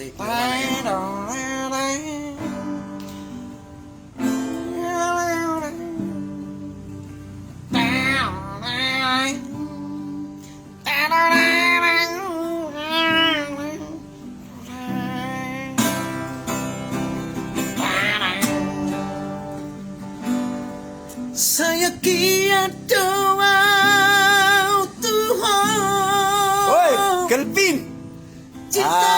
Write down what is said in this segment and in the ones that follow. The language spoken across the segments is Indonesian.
di Saya kiat doa Tuhan. Woi, Kelvin. Cinta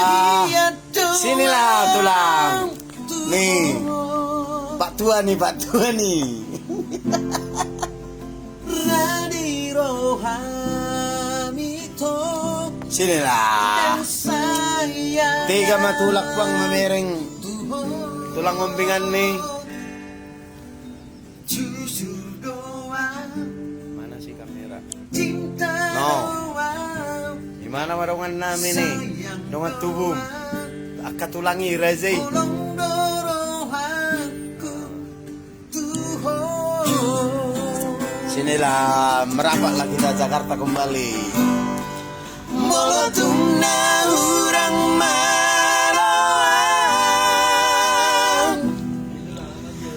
kiat doa. Sinilah tulang. Nih. Pak Tua nih. Radi rohani to. Sinilah. Saya. Tiga matulak bang mamereng. Tulang ompingan nih. Jujur doa. Mana sih kamera? Cinta doa. Gimana warungan namin nih? Dengan tubuh. Akat tulangi Rezai. Tolong dorong aku Tuhan. Sinilah merapatlah kita Jakarta kembali. Molotung na urang maroan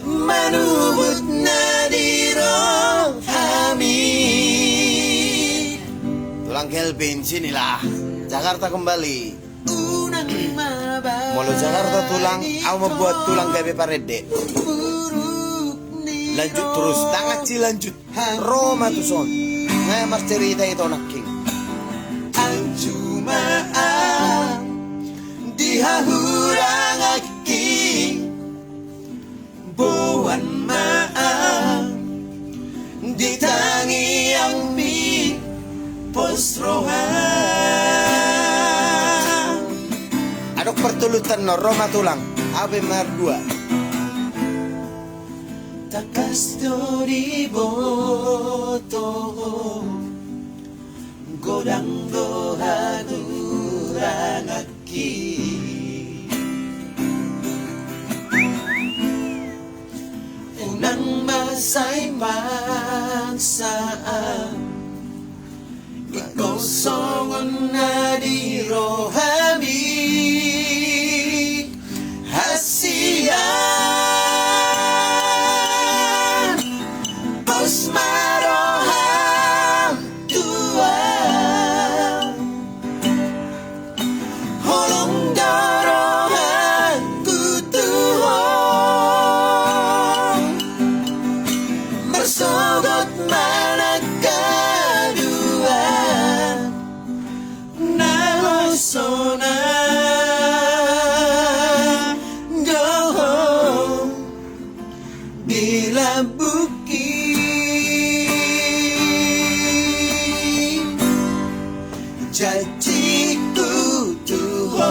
manubut na dirong kami. Tulang Kelvin, sinilah Jakarta kembali. Unang mabay Molo Jakarta tulang, aku membuat tulang gabe parede. Lanjut terus, tangan ci lanjut. Roma tuh son. Ngaya mas cerita itu anak king. Anjumaan dihahurang aking buwan maang ditangi ang mi posrohan. Adok pertulutan no Roma tulang. Abe merdua. Takas dori boto godang dohagurang aki unang masay magsaan ikaw songon na di rohami hasiyan pos maroham tua holong dorohan kutuhong bersogot manakadua nahosona dohong bila bukit janjiku Tuhan.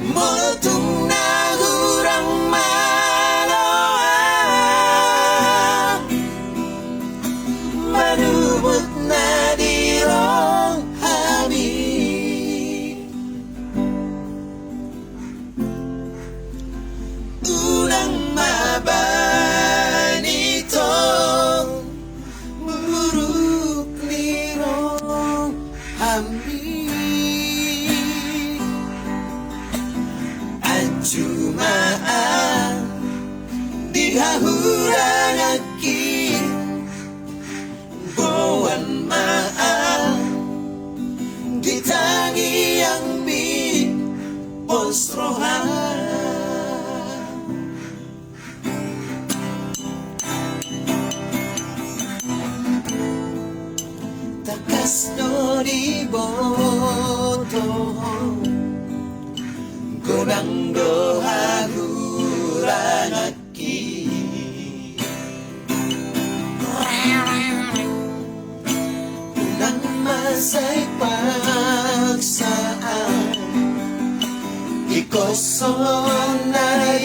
Molotung na hurang maloan manubut na dirong hami unang mabanitong buruk nirong hami anjumaan dihahurang aking buwan maang ditangi ang mi posrohan. Takas dori boto gonang dohagurang aki unang masay pagsaan ikoson na